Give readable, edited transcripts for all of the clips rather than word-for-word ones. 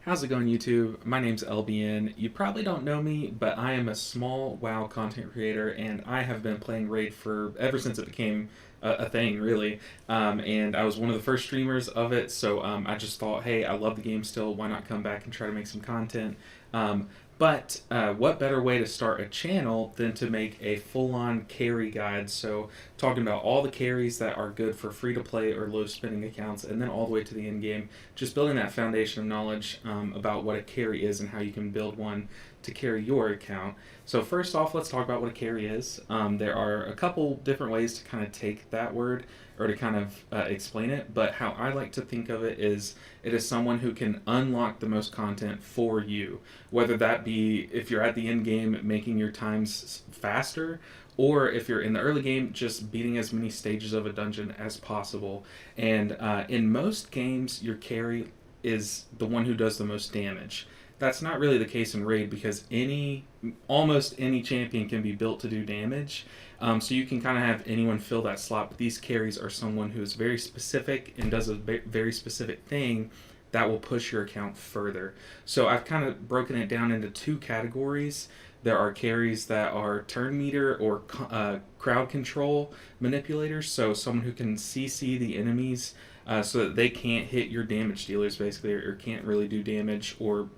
How's it going, YouTube? My name's LBN. You probably don't know me, but I am a small WoW content creator, and I have been playing Raid for ever since it became a thing, really. And I was one of the first streamers of it, so I just thought, hey, I love the game still. Why not come back and try to make some content? But what better way to start a channel than to make a full-on carry guide? So talking about all the carries that are good for free-to-play or low-spending accounts, and then all the way to the end game, just building that foundation of knowledge about what a carry is and how you can build one to carry your account. So first off, let's talk about what a carry is. There are a couple different ways to kind of take that word or to kind of explain it, but how I like to think of it is someone who can unlock the most content for you, whether that be if you're at the end game making your times faster, or if you're in the early game just beating as many stages of a dungeon as possible. And in most games, your carry is the one who does the most damage. That's not really the case in Raid because almost any champion can be built to do damage. So you can kind of have anyone fill that slot, but these carries are someone who is very specific and does a very specific thing that will push your account further. So I've kind of broken it down into two categories. There are carries that are turn meter or crowd control manipulators, so someone who can CC the enemies so that they can't hit your damage dealers basically, or can't really do damage or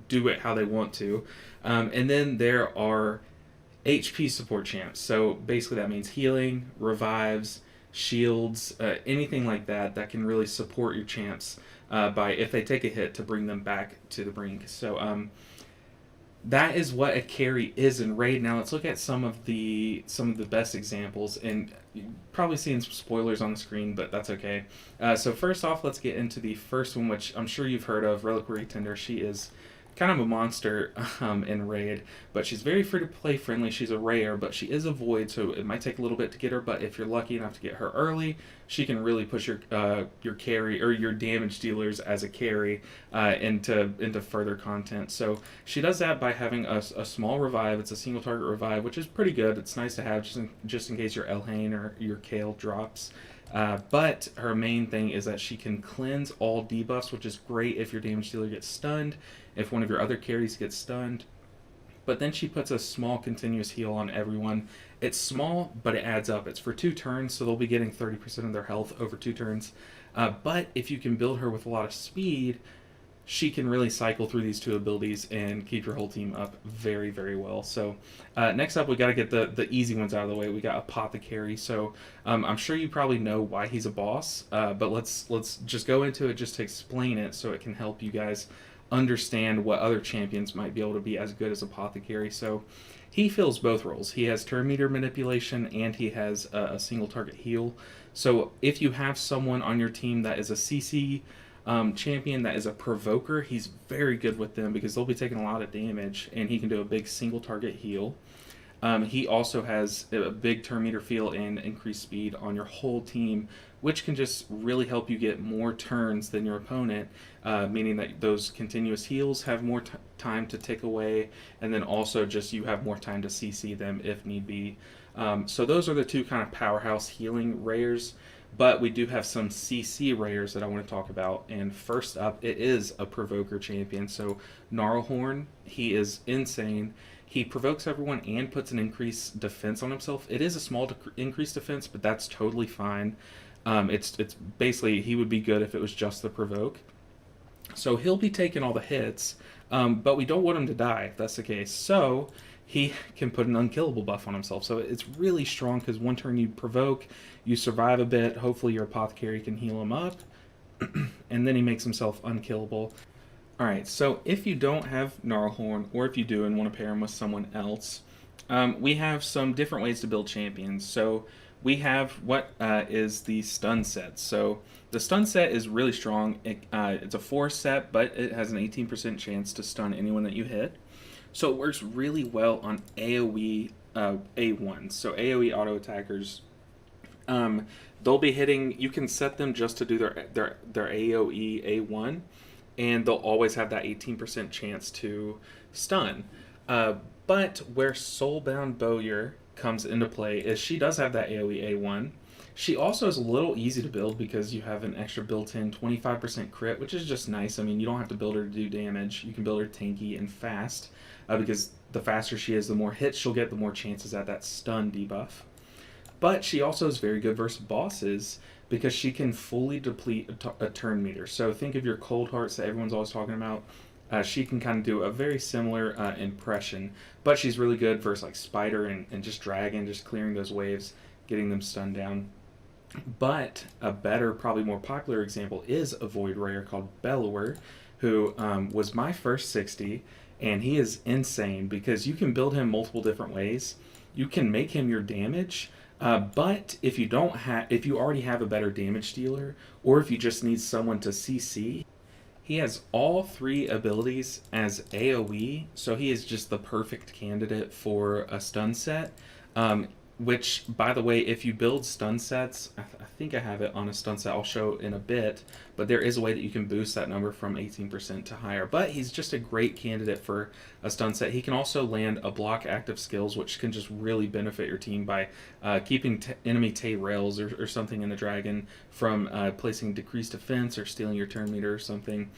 do it how they want to. And then there are HP support champs. So basically that means healing, revives, shields, anything like that that can really support your champs by if they take a hit to bring them back to the brink. So that is what a carry is in Raid. Now let's look at some of the best examples, and you're probably seeing some spoilers on the screen, but that's okay. So first off, let's get into the first one, which I'm sure you've heard of, Reliquary Tender. She is kind of a monster in Raid, but she's very free to play friendly. She's a rare, but she is a void, so it might take a little bit to get her. But if you're lucky enough to get her early, she can really push your carry or your damage dealers as a carry into further content. So she does that by having a small revive. It's a single target revive, which is pretty good. It's nice to have just in case your Elhain or your Kale drops. But her main thing is that she can cleanse all debuffs, which is great if your damage dealer gets stunned, if one of your other carries gets stunned. But then she puts a small continuous heal on everyone. It's small, but it adds up. It's for 2 turns, so they'll be getting 30% of their health over 2 turns. But if you can build her with a lot of speed, she can really cycle through these 2 abilities and keep your whole team up very, very well. So next up, we got to get the easy ones out of the way. We got Apothecary. So I'm sure you probably know why he's a boss, but let's just go into it just to explain it so it can help you guys understand what other champions might be able to be as good as Apothecary. So he fills both roles. He has turn meter manipulation and he has a single target heal. So if you have someone on your team that is a CC champion that is a provoker, he's very good with them because they'll be taking a lot of damage and he can do a big single target heal. He also has a big turn meter feel and increased speed on your whole team, which can just really help you get more turns than your opponent, meaning that those continuous heals have more time to tick away, and then also just you have more time to CC them if need be. So those are the 2 kind of powerhouse healing rares. But we do have some CC rares that I want to talk about. And first up, it is a Provoker champion. So Gnarlhorn, he is insane. He provokes everyone and puts an increased defense on himself. It is a small increased defense, but that's totally fine. It's basically, he would be good if it was just the provoke. So he'll be taking all the hits, but we don't want him to die if that's the case. So he can put an unkillable buff on himself. So it's really strong because 1 turn you provoke, you survive a bit, hopefully your Apothecary can heal him up, and then he makes himself unkillable. Alright, so if you don't have Gnarlhorn, or if you do and want to pair him with someone else, we have some different ways to build champions. So we have what is the stun set. So the stun set is really strong. It's a 4 set, but it has an 18% chance to stun anyone that you hit. So it works really well on AoE A1. So AoE auto attackers, they'll be hitting. You can set them just to do their AoE A1, and they'll always have that 18% chance to stun. But where Soulbound Bowyer comes into play is she does have that AoE A1, She also is a little easy to build because you have an extra built-in 25% crit, which is just nice. I mean, you don't have to build her to do damage. You can build her tanky and fast, because the faster she is, the more hits she'll get, the more chances at that stun debuff. But she also is very good versus bosses because she can fully deplete a turn meter. So think of your cold hearts that everyone's always talking about. She can kind of do a very similar impression, but she's really good versus like Spider and just Dragon, just clearing those waves, getting them stunned down. But a better, probably more popular example is a Void Rare called Bellower, who was my first 60, and he is insane because you can build him multiple different ways. You can make him your damage, but if you already have a better damage dealer, or if you just need someone to CC, he has all three abilities as AoE, so he is just the perfect candidate for a stun set. Which, by the way, if you build stun sets, I think I have it on a stun set I'll show in a bit, but there is a way that you can boost that number from 18% to higher. But he's just a great candidate for a stun set. He can also land a block active skills, which can just really benefit your team by keeping enemy rails or something in the dragon from placing decreased defense or stealing your turn meter or something.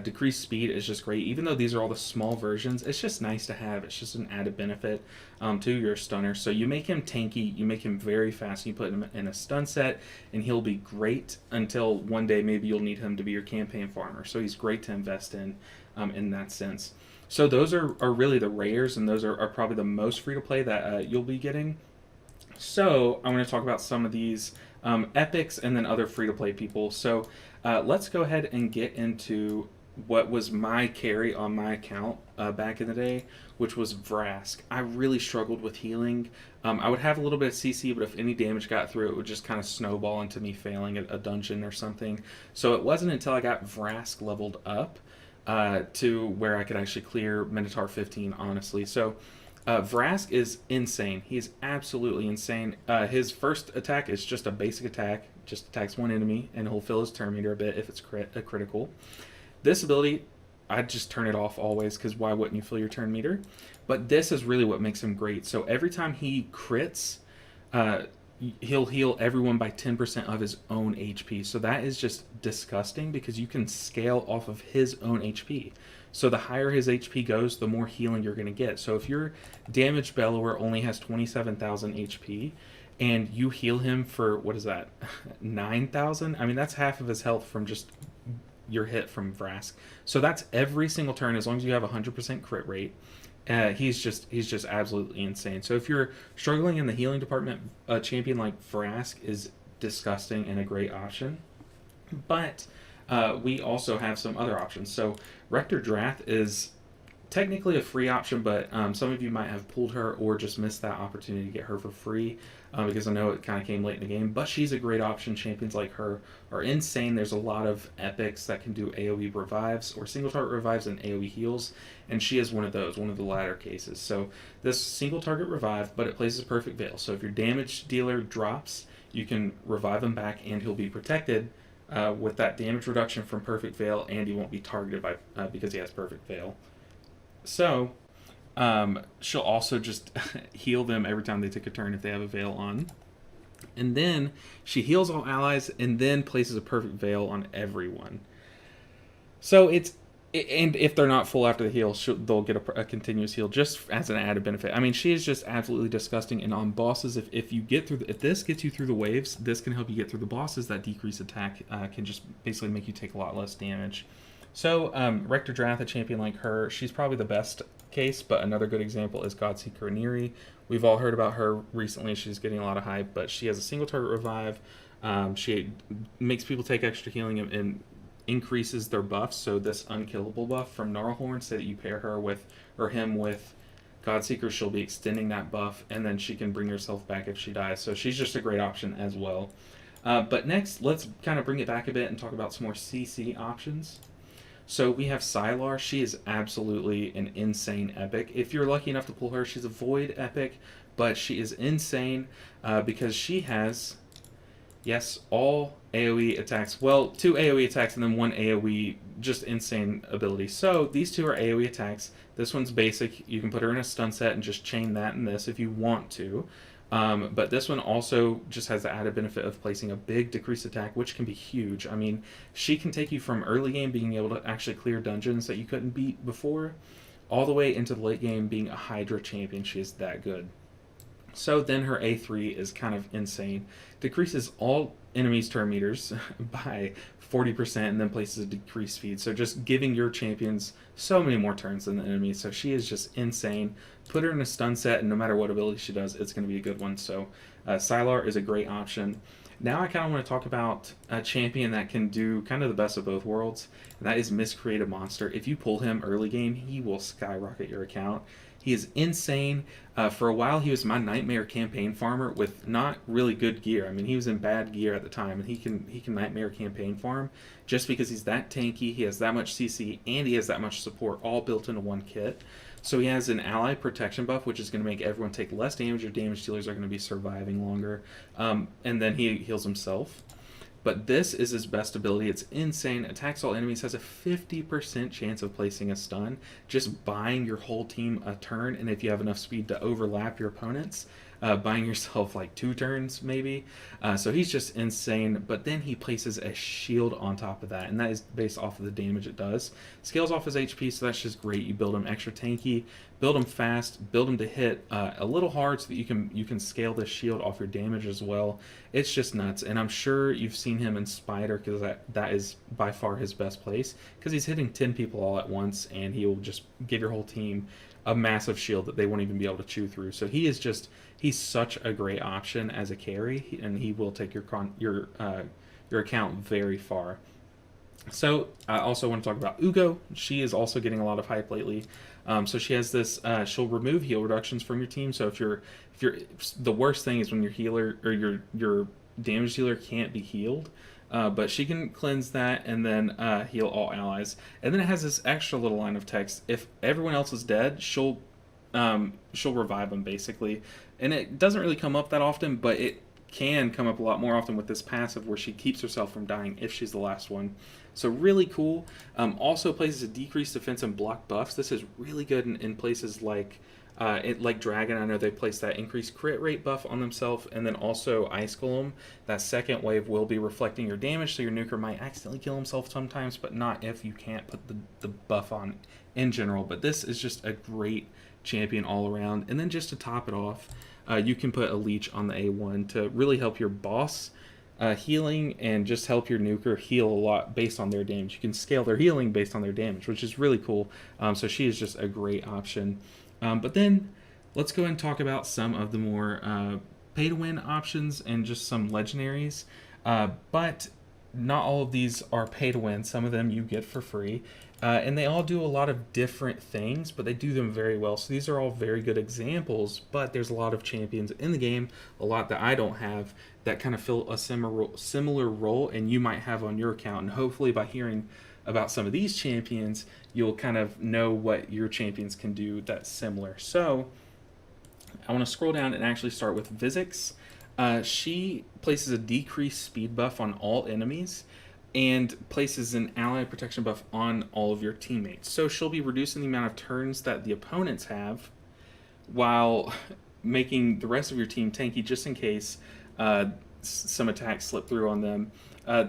Decreased speed is just great. Even though these are all the small versions, it's just nice to have. It's just an added benefit to your stunner. So you make him tanky, you make him very fast, you put him in a stun set, and he'll be great until one day maybe you'll need him to be your campaign farmer. So he's great to invest in that sense. So those are really the rares, and those are probably the most free to play that you'll be getting. So I'm going to talk about some of these epics and then other free to play people. So let's go ahead and get into what was my carry on my account back in the day, which was Vrask. I really struggled with healing. I would have a little bit of CC, but if any damage got through, it would just kind of snowball into me failing a dungeon or something. So it wasn't until I got Vrask leveled up to where I could actually clear Minotaur 15, honestly. So Vrask is insane. He's absolutely insane. His first attack is just a basic attack, just attacks one enemy, and he'll fill his turn meter a bit if it's a critical. This ability, I'd just turn it off always, because why wouldn't you fill your turn meter? But this is really what makes him great. So every time he crits, he'll heal everyone by 10% of his own HP. So that is just disgusting because you can scale off of his own HP. So the higher his HP goes, the more healing you're going to get. So if your damaged Bellower only has 27,000 HP, and you heal him for, what is that, 9,000? I mean, that's half of his health from just your hit from Vrask. So that's every single turn, as long as you have 100% crit rate. He's just absolutely insane. So if you're struggling in the healing department, a champion like Vrask is disgusting and a great option. But we also have some other options. So Rector Drath is technically a free option, but some of you might have pulled her or just missed that opportunity to get her for free because I know it kind of came late in the game. But she's a great option. Champions like her are insane. There's a lot of epics that can do AoE revives or single target revives and AoE heals, and she is one of those, one of the latter cases. So this single target revive, but it places Perfect Veil. So if your damage dealer drops, you can revive him back and he'll be protected with that damage reduction from Perfect Veil, and he won't be targeted by because he has Perfect Veil. So she'll also just heal them every time they take a turn if they have a Veil on. And then she heals all allies and then places a Perfect Veil on everyone. So and if they're not full after the heal, they'll get a continuous heal just as an added benefit. I mean, she is just absolutely disgusting. And on bosses, if you get through, if this gets you through the waves, this can help you get through the bosses. That decreased attack can just basically make you take a lot less damage. So Rector Drath, a champion like her, she's probably the best case, but another good example is Godseeker Aniri. We've all heard about her recently. She's getting a lot of hype, but she has a single target revive. She makes people take extra healing and increases their buffs. So this unkillable buff from Gnarlhorn, say that you pair her with, or him with Godseeker, she'll be extending that buff, and then she can bring herself back if she dies. So she's just a great option as well. But next, let's kind of bring it back a bit and talk about some more CC options. So we have Sylar. She is absolutely an insane epic. If you're lucky enough to pull her, she's a Void epic, but she is insane because she has, yes, all AoE attacks. Well, 2 AoE attacks and then 1 AoE, just insane ability. So these 2 are AoE attacks. This one's basic. You can put her in a stun set and just chain that and this if you want to. But this one also just has the added benefit of placing a big decrease attack, which can be huge. I mean, she can take you from early game being able to actually clear dungeons that you couldn't beat before, all the way into the late game being a Hydra champion. She is that good. So then her A3 is kind of insane. Decreases all enemies' turn meters by 40% and then places a decreased speed. So just giving your champions so many more turns than the enemy. So she is just insane. Put her in a stun set, and no matter what ability she does, it's going to be a good one. So Sylar is a great option. Now I kind of want to talk about a champion that can do kind of the best of both worlds, and that is Miscreated Monster. If you pull him early game, he will skyrocket your account. He is insane. For a while, he was my nightmare campaign farmer with not really good gear. I mean, he was in bad gear at the time, and he can nightmare campaign farm just because he's that tanky. He has that much CC, and he has that much support, all built into one kit. So he has an ally protection buff, which is going to make everyone take less damage. Your damage dealers are going to be surviving longer, and then he heals himself. But this is his best ability. It's insane. Attacks all enemies, has a 50% chance of placing a stun, just buying your whole team a turn, and if you have enough speed to overlap your opponents, buying yourself like 2 turns maybe. So he's just insane. But then he places a shield on top of that, and that is based off of the damage it does. Scales off his HP, so that's just great. You build him extra tanky, build him fast, build him to hit a little hard so that you can scale this shield off your damage as well. It's just nuts, and I'm sure you've seen him in Spider because that is by far his best place because he's hitting 10 people all at once, and he will just give your whole team a massive shield that they won't even be able to chew through. So he's such a great option as a carry, and he will take your account very far. So I also want to talk about Ugo. She is also getting a lot of hype lately. So she has this. She'll remove heal reductions from your team. So if you're the worst thing is when your healer or your damage dealer can't be healed. But she can cleanse that and then heal all allies. And then it has this extra little line of text. If everyone else is dead, she'll revive them basically. And it doesn't really come up that often, but it can come up a lot more often with this passive where she keeps herself from dying if she's the last one. So really cool. Also places a decreased defense and block buffs. This is really good in places like like Dragon. I know they place that increased crit rate buff on themselves, and then also Ice Golem. That second wave will be reflecting your damage, so your nuker might accidentally kill himself sometimes, but not if you can't put the buff on in general. But this is just a great champion all around. And then just to top it off, you can put a leech on the A1 to really help your boss healing and just help your nuker heal a lot based on their damage. You can scale their healing based on their damage, which is really cool. So she is just a great option. But then let's go and talk about some of the more pay-to-win options and just some legendaries. But not all of these are pay-to-win. Some of them you get for free. And they all do a lot of different things, but they do them very well. So these are all very good examples, but there's a lot of champions in the game, a lot that I don't have, that kind of fill a similar role, and you might have on your account. And hopefully by hearing about some of these champions, you'll kind of know what your champions can do that's similar. So I want to scroll down and actually start with Vizix. She places a decreased speed buff on all enemies and places an ally protection buff on all of your teammates. So she'll be reducing the amount of turns that the opponents have while making the rest of your team tanky just in case some attacks slip through on them.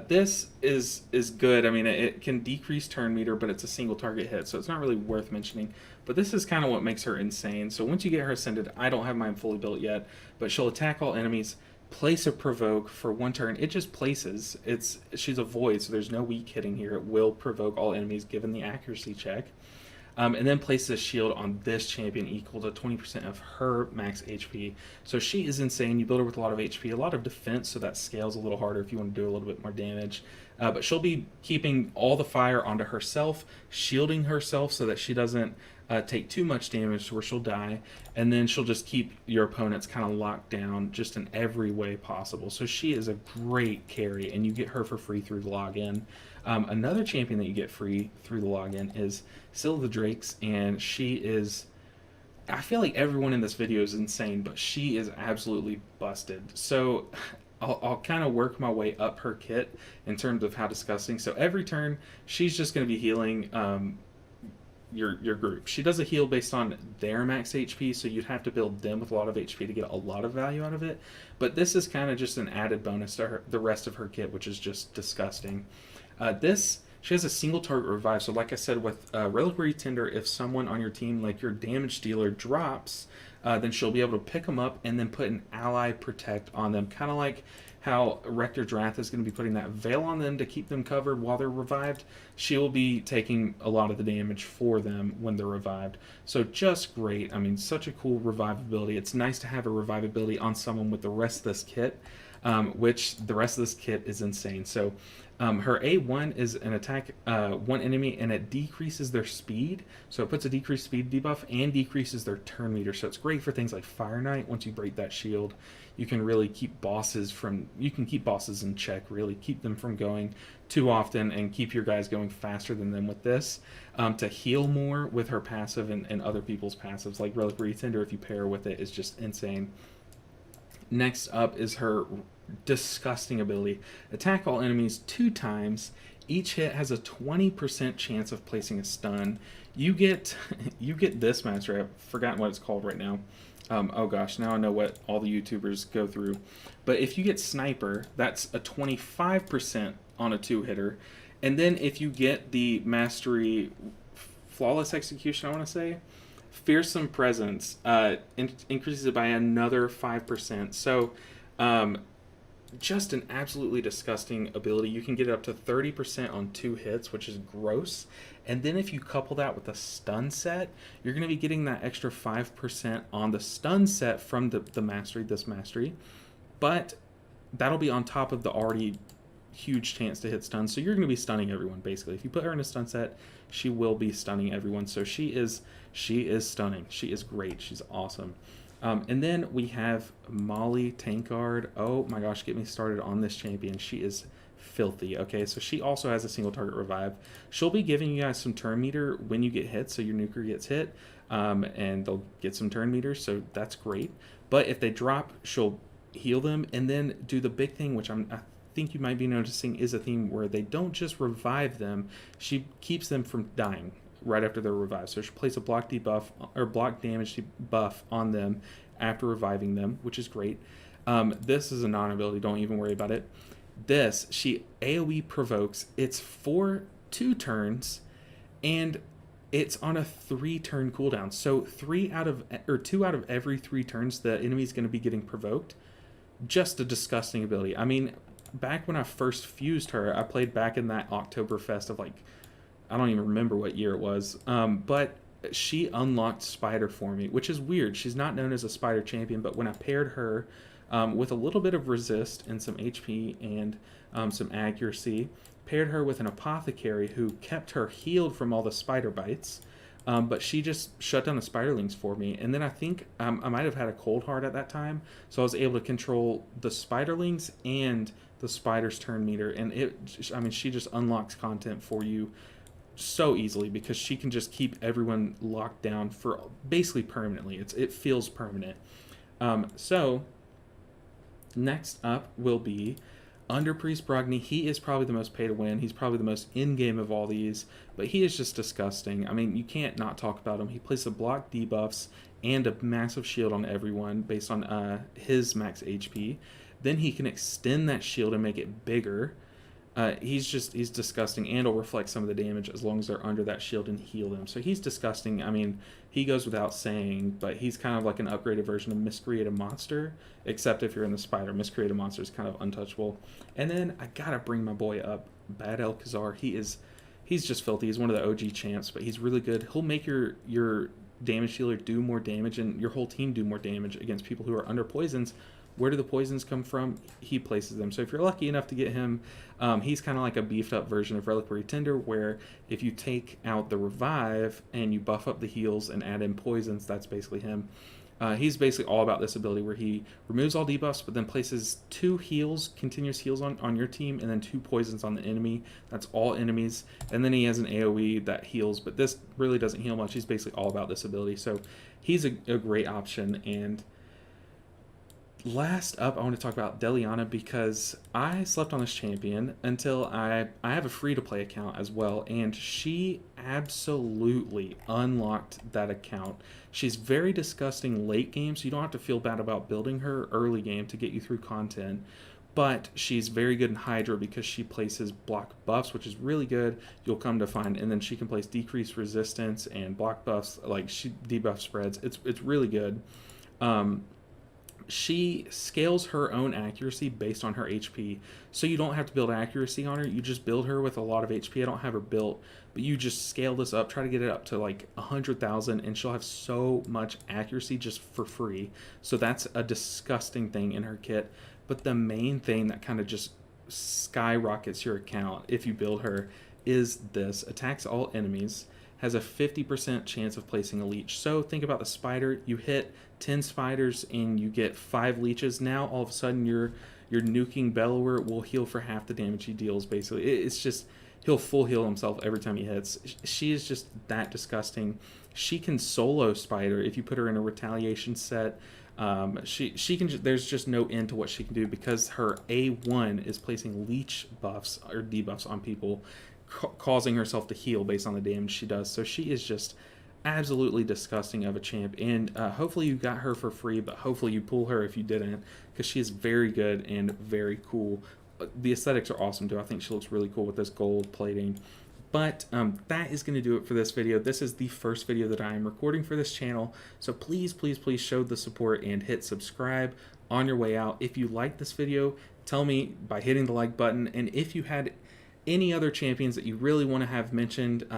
This is good. I mean, it can decrease turn meter, but it's a single target hit, so it's not really worth mentioning. But this is kind of what makes her insane. So once you get her ascended, I don't have mine fully built yet, but she'll attack all enemies, place a provoke for 1 turn. It just places. She's a void, so there's no weak hitting here. It will provoke all enemies given the accuracy check. And then places a shield on this champion equal to 20% of her max HP. So she is insane. You build her with a lot of HP, a lot of defense, so that scales a little harder if you want to do a little bit more damage. But she'll be keeping all the fire onto herself, shielding herself so that she doesn't take too much damage where she'll die, and then she'll just keep your opponents kind of locked down just in every way possible. So she is a great carry, and you get her for free through the login. Another champion that you get free through the login is Scylla the Drakes, and she is... I feel like everyone in this video is insane, but she is absolutely busted. So I'll kind of work my way up her kit in terms of how disgusting. So every turn, she's just going to be healing your group. She does a heal based on their max HP, so you'd have to build them with a lot of HP to get a lot of value out of it. But this is kind of just an added bonus to the rest of her kit, which is just disgusting. This she has a single target revive. So like I said with Reliquary Tender, if someone on your team, like your damage dealer, drops, then she'll be able to pick them up and then put an ally protect on them, kind of like how Rector Drath is going to be putting that veil on them to keep them covered while they're revived. She will be taking a lot of the damage for them when they're revived. So just great. I mean, such a cool revivability. It's nice to have a revivability on someone with the rest of this kit, which the rest of this kit is insane. So her A1 is an attack one enemy, and it decreases their speed. So it puts a decreased speed debuff and decreases their turn meter. So it's great for things like Fire Knight. Once you break that shield, you can really keep bosses in check, really keep them from going too often and keep your guys going faster than them with this. To heal more with her passive and other people's passives, like Reliquary Tender, if you pair with it, is just insane. Next up is her disgusting ability. Attack all enemies 2 times. Each hit has a 20% chance of placing a stun. You get this mastery. I've forgotten what it's called right now. Oh gosh, now I know what all the YouTubers go through. But if you get Sniper, that's a 25% on a 2-hitter. And then if you get the mastery Flawless Execution, I want to say, Fearsome Presence increases it by another 5%. So just an absolutely disgusting ability. You can get it up to 30% on 2 hits, which is gross. And then if you couple that with the stun set, you're going to be getting that extra 5% on the stun set from the mastery, this mastery. But that'll be on top of the already huge chance to hit stun. So you're going to be stunning everyone, basically. If you put her in a stun set, she will be stunning everyone. So she is stunning. She is great. She's awesome. And then we have Molly Tankard. Oh my gosh, get me started on this champion. She is filthy. Okay, so she also has a single target revive. She'll be giving you guys some turn meter when you get hit, so your nuker gets hit, and they'll get some turn meters, so that's great. But if they drop, she'll heal them and then do the big thing, which I think you might be noticing is a theme where they don't just revive them, she keeps them from dying right after they're revived. So she places a block debuff or block damage debuff on them after reviving them, which is great. This is a non-ability, don't even worry about it. This, she AoE provokes. It's for 2 turns, and it's on a 3-turn cooldown. So 2 out of every 3 turns, the enemy's going to be getting provoked. Just a disgusting ability. I mean, back when I first fused her, I played back in that Oktoberfest of, like, I don't even remember what year it was, but she unlocked Spider for me, which is weird. She's not known as a Spider champion, but when I paired her with a little bit of resist and some HP and some accuracy, paired her with an Apothecary who kept her healed from all the spider bites, but she just shut down the spiderlings for me. And then I think I might have had a cold heart at that time, so I was able to control the spiderlings and the spider's turn meter, and she just unlocks content for you so easily because she can just keep everyone locked down for basically permanently. It feels permanent. So next up will be Underpriest Brogni. He is probably the most pay to win. He's probably the most in-game of all these, but he is just disgusting. I mean, you can't not talk about him. He places a block debuffs and a massive shield on everyone based on his max HP. Then he can extend that shield and make it bigger. He's disgusting, and will reflect some of the damage as long as they're under that shield and heal them. So he's disgusting. I mean, he goes without saying, but he's kind of like an upgraded version of Miscreated Monster, except if you're in the Spider. Miscreated Monster is kind of untouchable. And then I gotta bring my boy up, Bad Elkazar. He's just filthy. He's one of the OG champs, but he's really good. He'll make your damage dealer do more damage and your whole team do more damage against people who are under poisons. Where do the poisons come from? He places them. So if you're lucky enough to get him, he's kind of like a beefed up version of Reliquary Tender, where if you take out the revive and you buff up the heals and add in poisons, that's basically him. He's basically all about this ability where he removes all debuffs, but then places 2 heals, continuous heals on your team, and then 2 poisons on the enemy. That's all enemies. And then he has an AoE that heals, but this really doesn't heal much. He's basically all about this ability. So he's a great option, and Last up, I want to talk about Deliana because I slept on this champion until I have a free to play account as well, and she absolutely unlocked that account. She's very disgusting late game, so you don't have to feel bad about building her early game to get you through content. But she's very good in Hydra because she places block buffs, which is really good. You'll come to find, and then she can place decreased resistance and block buffs, like she debuff spreads. It's really good. Um, she scales her own accuracy based on her HP. So you don't have to build accuracy on her. You just build her with a lot of HP. I don't have her built, but you just scale this up, try to get it up to like 100,000, and she'll have so much accuracy just for free. So that's a disgusting thing in her kit. But the main thing that kind of just skyrockets your account if you build her is this: attacks all enemies, has a 50% chance of placing a leech. So think about the spider. You hit 10 spiders and you get 5 leeches. Now all of a sudden your nuking Bellower will heal for half the damage he deals, basically. It's just, he'll full heal himself every time he hits. She is just that disgusting. She can solo spider if you put her in a retaliation set. She can there's just no end to what she can do because her A1 is placing leech buffs or debuffs on people, causing herself to heal based on the damage she does. So she is just absolutely disgusting of a champ, and hopefully you got her for free, but hopefully you pull her if you didn't, because she is very good and very cool. The aesthetics are awesome too. I think she looks really cool with this gold plating. But that is going to do it for this video. This is the first video that I am recording for this channel, so please, please, please show the support and hit subscribe on your way out. If you like this video, tell me by hitting the like button, and if you had any other champions that you really want to have mentioned,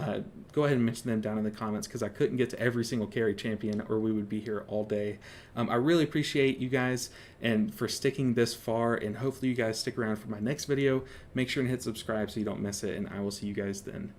go ahead and mention them down in the comments, because I couldn't get to every single carry champion or we would be here all day. I really appreciate you guys and for sticking this far, and hopefully you guys stick around for my next video. Make sure and hit subscribe so you don't miss it, and I will see you guys then.